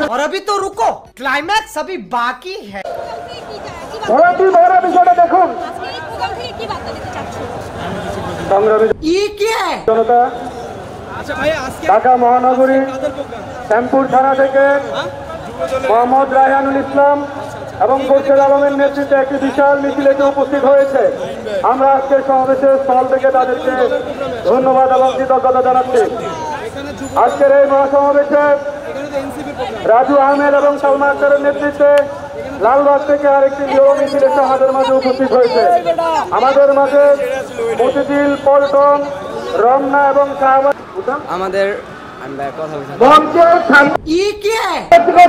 और अभी तो रुको, क्लाइमैक्स अभी बाकी है। দেখুন ये क्या है? জনতা ঢাকা মহানগরী শ্যামপুর থানা থেকে মোহাম্মদ রায়হানুল ইসলাম এবং গোলচের আলমের নেতৃত্বে একটি বিশাল মিছিল এতে উপস্থিত হয়েছে। আমরা আজকের সমাবেশের স্থল থেকে তাদেরকে ধন্যবাদ এবং কৃতজ্ঞতা জানাচ্ছি। আজকের এই মহাসমাবেশে রাজু আহমেদ এবং সালমা আক্তারের নেতৃত্বে লালবাগ থেকে আরেকটি বিরোধ মিছিল এসে আমাদের মাঝে উপস্থিত হয়েছে। আমাদের মাঝে মতিঝিল, পল্টন, রমনা এবং আমাদের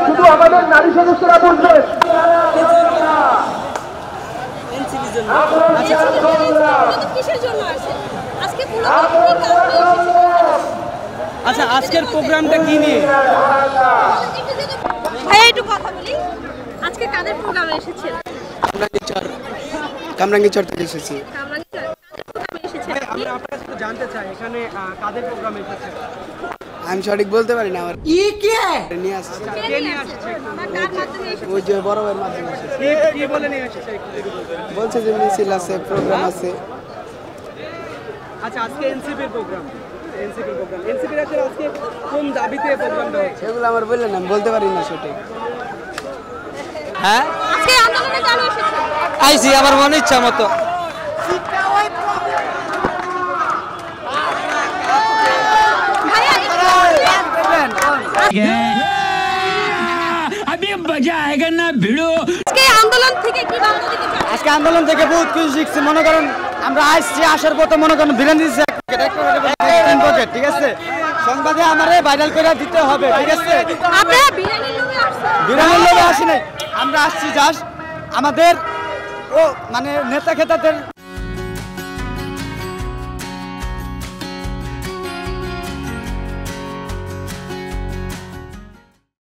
শুধু আমাদের নারী সদস্যরা বলবেন। আচ্ছা, আজকের প্রোগ্রামটা কি নিয়ে? ভাই একটু কথা বলি, আজকে কাদের প্রোগ্রামে এসেছেন? কামরাঙ্গীরচর থেকে এসেছি। আমরা আপনার কাছে জানতে চাই এখানে কাদের প্রোগ্রামে এসেছেন? আমি সঠিক বলতে পারি না। আমার ये क्या है? নিয়ে আসছে কে নিয়ে আসছে? ওই যে বড় ভাইয়ের মাধ্যমে এসেছে। কি বলে নিয়ে আসছে? বলছে যে মিছিল আছে, প্রোগ্রাম আছে। আচ্ছা, আজকে এনসিপির প্রোগ্রাম। এনসিপির আজকে কোন দাবিতে প্রোগ্রামটা হচ্ছে? এগুলো আমার বললেন না, আমি বলতে পারি না সঠিক। হ্যাঁ, আজকে আন্দোলনে কেন এসেছেন? আইছি আমার মনে ইচ্ছা মতো। अभी मजा आएगा ना भिड़ो। আজকে আন্দোলন থেকে কি বার্তা দিতে চান? আজকে আন্দোলন থেকে বহুত কিছু শিখছি। মনে করেন আমরা আসছি, আসার পথে মনে করেন ভিলেন দিচ্ছে, ঠিক আছে? সংবাদে আমারে ভাইরাল করে দিতে হবে, ঠিক আছে? আপনারা বিরিয়ানির লোভে আসছেন? বিরিয়ানির লোভে আসি নাই, আমরা আসছি জাস্ট আমাদের ও মানে নেতা খেতাদের